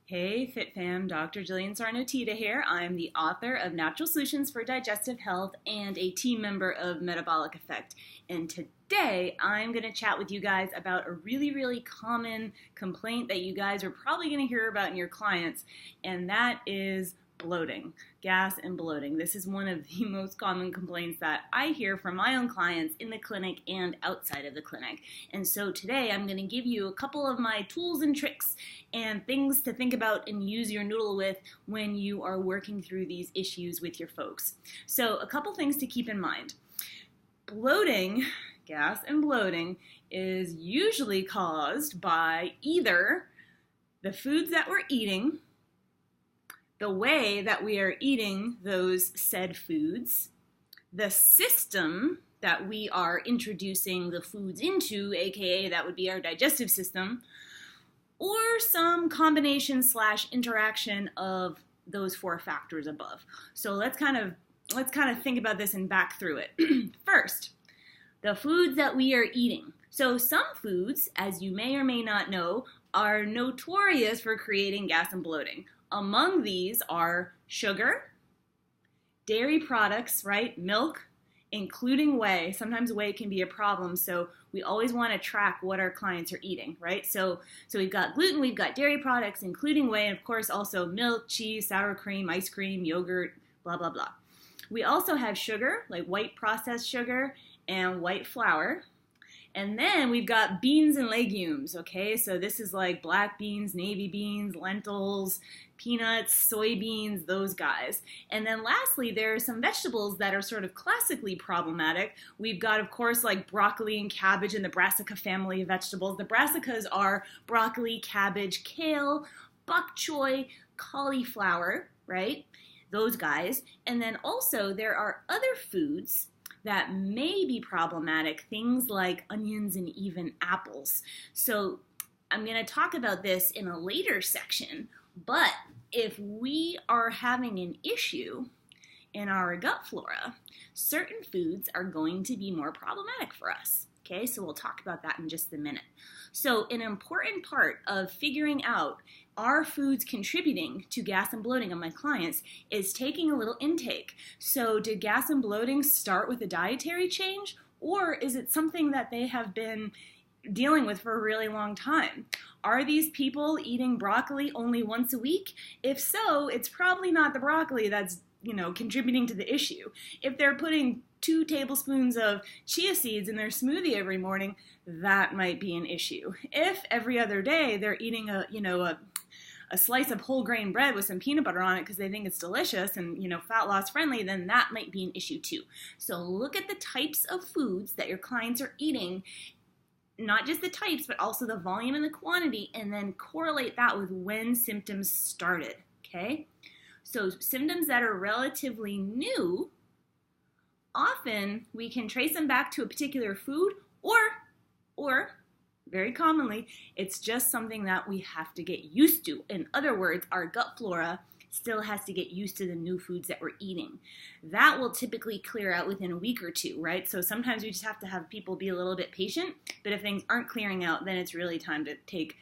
Hey Fit Fam, Dr. Jillian Sarnotita here. I'm the author of Natural Solutions for Digestive Health and a team member of Metabolic Effect. And today I'm going to chat with you guys about a really common complaint that you guys are probably going to hear about in your clients, and that is bloating, gas and bloating. This is one of the most common complaints that I hear from my own clients in the clinic and outside of the clinic. And so today I'm going to give you a couple of my tools and tricks and things to think about and use your noodle with when you are working through these issues with your folks. So a couple things to keep in mind. Bloating, gas and bloating, is usually caused by either the foods that we're eating, the way that we are eating those said foods, the system that we are introducing the foods into, aka that would be our digestive system, or some combination / interaction of those four factors above. So let's kind of think about this and back through it. First, the foods that we are eating. So some foods, as you may or may not know, are notorious for creating gas and bloating. Among these are sugar, dairy products, right? Milk, including whey. Sometimes whey can be a problem, so we always want to track what our clients are eating, right? So we've got gluten, we've got dairy products, including whey, and of course also milk, cheese, sour cream, ice cream, yogurt, blah, blah, blah. We also have sugar, like white processed sugar and white flour. And then we've got beans and legumes, okay? So this is like black beans, navy beans, lentils, peanuts, soybeans, those guys. And then lastly, there are some vegetables that are sort of classically problematic. We've got, of course, like broccoli and cabbage in the brassica family of vegetables. The brassicas are broccoli, cabbage, kale, bok choy, cauliflower, right? Those guys. And then also there are other foods that may be problematic, things like onions and even apples. So I'm going to talk about this in a later section, but if we are having an issue in our gut flora, certain foods are going to be more problematic for us. Okay, so we'll talk about that in just a minute. So an important part of figuring out are foods contributing to gas and bloating of my clients is taking a little intake. So did gas and bloating start with a dietary change, or is it something that they have been dealing with for a really long time? Are these people eating broccoli only once a week? If so, it's probably not the broccoli that's contributing to the issue. If they're putting 2 tablespoons of chia seeds in their smoothie every morning, that might be an issue. If every other day they're eating a slice of whole grain bread with some peanut butter on it because they think it's delicious and fat loss friendly, then that might be an issue too. So look at the types of foods that your clients are eating, not just the types, but also the volume and the quantity, and then correlate that with when symptoms started, okay? So symptoms that are relatively new, often we can trace them back to a particular food, or very commonly, it's just something that we have to get used to. In other words, our gut flora still has to get used to the new foods that we're eating. That will typically clear out within a week or two, right? So sometimes we just have to have people be a little bit patient, but if things aren't clearing out, then it's really time to take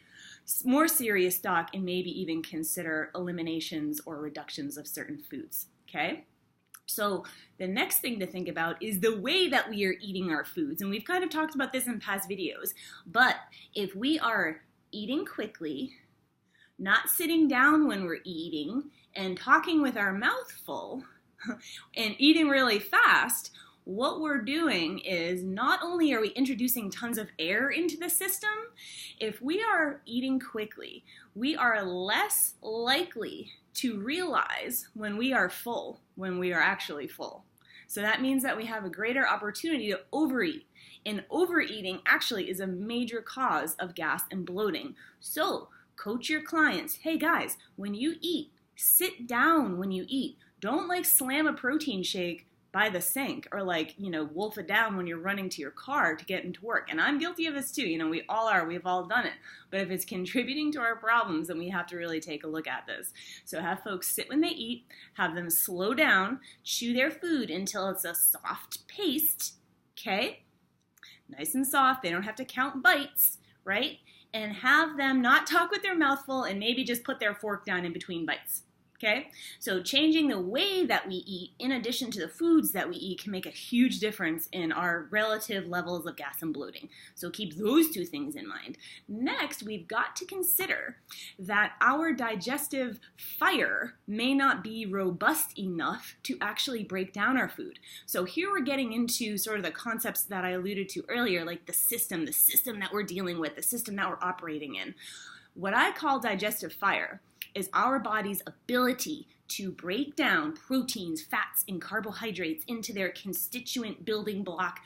more serious stock and maybe even consider eliminations or reductions of certain foods, okay? So the next thing to think about is the way that we are eating our foods. And we've kind of talked about this in past videos. But if we are eating quickly, not sitting down when we're eating, and talking with our mouth full, and eating really fast, what we're doing is not only are we introducing tons of air into the system, if we are eating quickly, we are less likely to realize when we are full, when we are actually full. So that means that we have a greater opportunity to overeat. And overeating actually is a major cause of gas and bloating. So coach your clients, hey guys, when you eat, sit down when you eat. Don't slam a protein shake by the sink or wolf it down when you're running to your car to get into work. And I'm guilty of this too. We all are. We've all done it. But if it's contributing to our problems, then we have to really take a look at this. So have folks sit when they eat, have them slow down, chew their food until it's a soft paste, okay? Nice and soft. They don't have to count bites, right? and have them not talk with their mouth full and maybe just put their fork down in between bites. Okay, so changing the way that we eat in addition to the foods that we eat can make a huge difference in our relative levels of gas and bloating. So keep those two things in mind. Next, we've got to consider that our digestive fire may not be robust enough to actually break down our food. So here we're getting into sort of the concepts that I alluded to earlier, like the system that we're dealing with, the system that we're operating in. What I call digestive fire is our body's ability to break down proteins, fats, and carbohydrates into their constituent building block,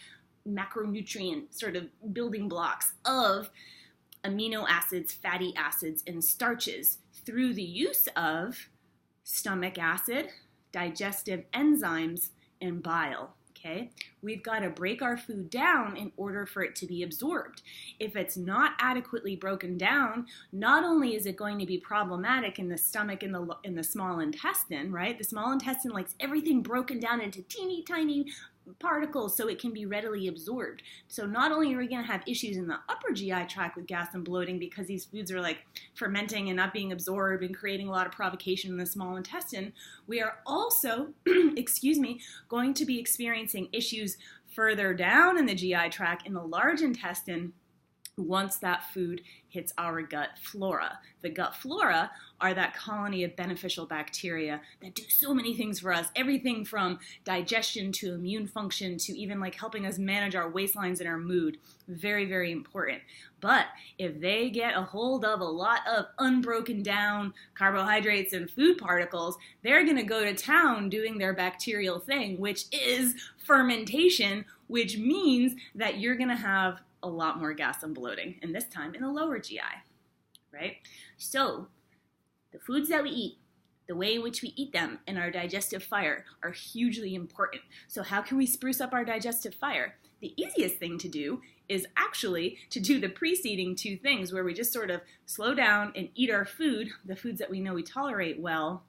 macronutrient sort of building blocks of amino acids, fatty acids, and starches through the use of stomach acid, digestive enzymes, and bile. Okay, we've got to break our food down in order for it to be absorbed. If it's not adequately broken down, not only is it going to be problematic in the stomach and in the small intestine, right? The small intestine likes everything broken down into teeny tiny particles so it can be readily absorbed. So not only are we going to have issues in the upper GI tract with gas and bloating because these foods are like fermenting and not being absorbed and creating a lot of provocation in the small intestine, we are also, going to be experiencing issues further down in the GI tract in the large intestine once that food hits our gut flora. The gut flora are that colony of beneficial bacteria that do so many things for us, everything from digestion to immune function to even like helping us manage our waistlines and our mood. Very, very important. But if they get a hold of a lot of unbroken down carbohydrates and food particles, they're going to go to town doing their bacterial thing, which is fermentation, which means that you're going to have a lot more gas and bloating, and this time in the lower GI, right? So the foods that we eat, the way in which we eat them, and our digestive fire are hugely important. So how can we spruce up our digestive fire? The easiest thing to do is actually to do the preceding two things where we just sort of slow down and eat our food, the foods that we know we tolerate well,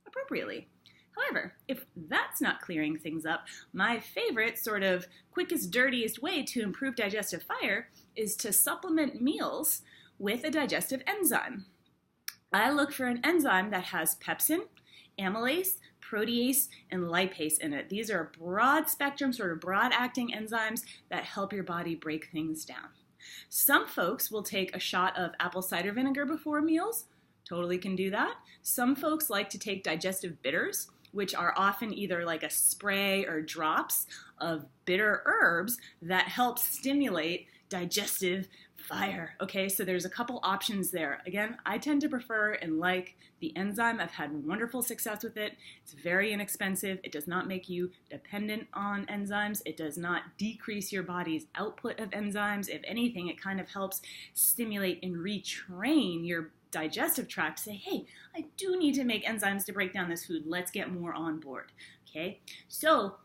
appropriately. However, if that's not clearing things up, my favorite sort of quickest, dirtiest way to improve digestive fire is to supplement meals with a digestive enzyme. I look for an enzyme that has pepsin, amylase, protease, and lipase in it. These are broad spectrum, sort of broad acting enzymes that help your body break things down. Some folks will take a shot of apple cider vinegar before meals. Totally can do that. Some folks like to take digestive bitters, which are often either like a spray or drops of bitter herbs that help stimulate digestive fire. Okay, so there's a couple options there. Again, I tend to prefer and like the enzyme. I've had wonderful success with it. It's very inexpensive. It does not make you dependent on enzymes. It does not decrease your body's output of enzymes. If anything, it kind of helps stimulate and retrain your digestive tract to say, hey, I do need to make enzymes to break down this food. Let's get more on board. Okay, so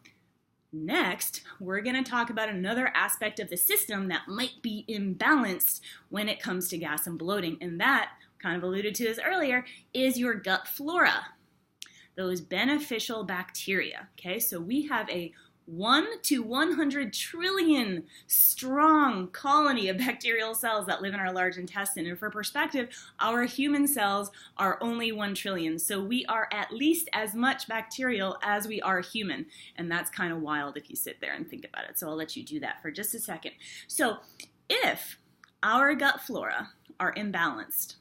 next, we're going to talk about another aspect of the system that might be imbalanced when it comes to gas and bloating, and that, kind of alluded to this earlier, is your gut flora, those beneficial bacteria. Okay, so we have a 1 to 100 trillion strong colony of bacterial cells that live in our large intestine. And for perspective, our human cells are only 1 trillion. So we are at least as much bacterial as we are human. And that's kind of wild if you sit there and think about it. So I'll let you do that for just a second. So if our gut flora are imbalanced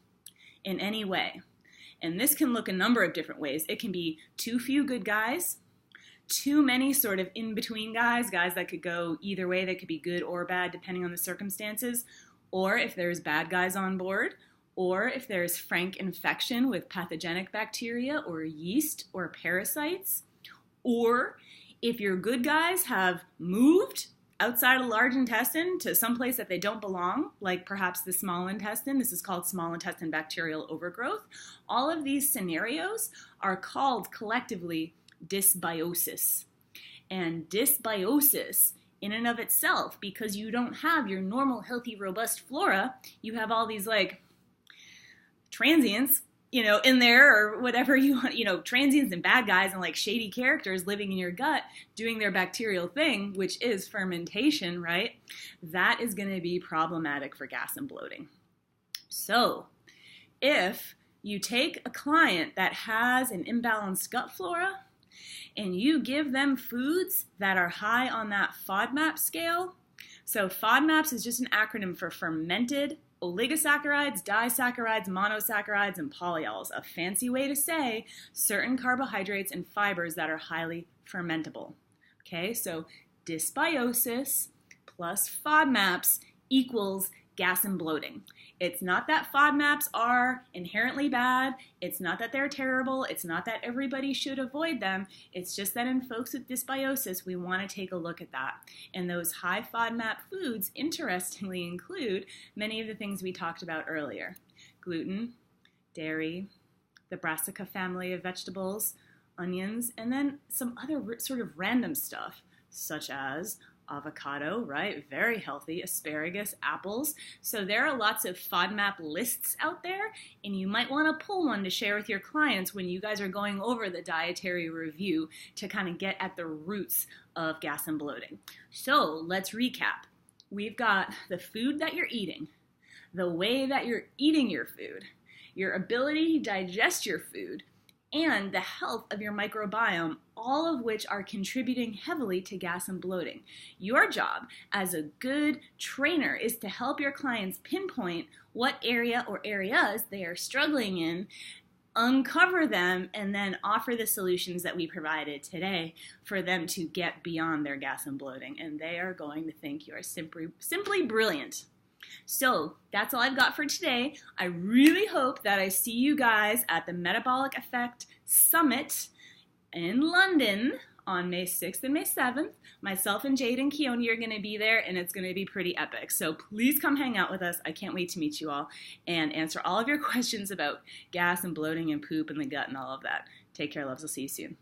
in any way, and this can look a number of different ways. It can be too few good guys, too many sort of in-between guys that could go either way. They could be good or bad depending on the circumstances, or if there's bad guys on board, or if there's frank infection with pathogenic bacteria or yeast or parasites, or if your good guys have moved outside of the large intestine to someplace that they don't belong, like perhaps the small intestine. This is called small intestine bacterial overgrowth. All of these scenarios are called collectively dysbiosis. And dysbiosis in and of itself, because you don't have your normal healthy robust flora, you have all these like transients, in there or whatever you want, transients and bad guys and like shady characters living in your gut doing their bacterial thing, which is fermentation, right? That is going to be problematic for gas and bloating. So if you take a client that has an imbalanced gut flora and you give them foods that are high on that FODMAP scale, so FODMAPs is just an acronym for fermented oligosaccharides, disaccharides, monosaccharides, and polyols, a fancy way to say certain carbohydrates and fibers that are highly fermentable. Okay, so dysbiosis plus FODMAPs equals gas and bloating. It's not that FODMAPs are inherently bad. It's not that they're terrible. It's not that everybody should avoid them. It's just that in folks with dysbiosis, we want to take a look at that. And those high FODMAP foods, interestingly, include many of the things we talked about earlier. Gluten, dairy, the brassica family of vegetables, onions, and then some other sort of random stuff, such as avocado, right? Very healthy. Asparagus, apples. So there are lots of FODMAP lists out there, and you might want to pull one to share with your clients when you guys are going over the dietary review to kind of get at the roots of gas and bloating. So let's recap. We've got the food that you're eating, the way that you're eating your food, your ability to digest your food, and the health of your microbiome, all of which are contributing heavily to gas and bloating. Your job as a good trainer is to help your clients pinpoint what area or areas they are struggling in, uncover them, and then offer the solutions that we provided today for them to get beyond their gas and bloating. And they are going to think you are simply brilliant. So that's all I've got for today. I really hope that I see you guys at the Metabolic Effect Summit in London on May 6th and May 7th. Myself and Jade and Keone are going to be there, and it's going to be pretty epic. So please come hang out with us. I can't wait to meet you all and answer all of your questions about gas and bloating and poop and the gut and all of that. Take care, loves. I'll see you soon.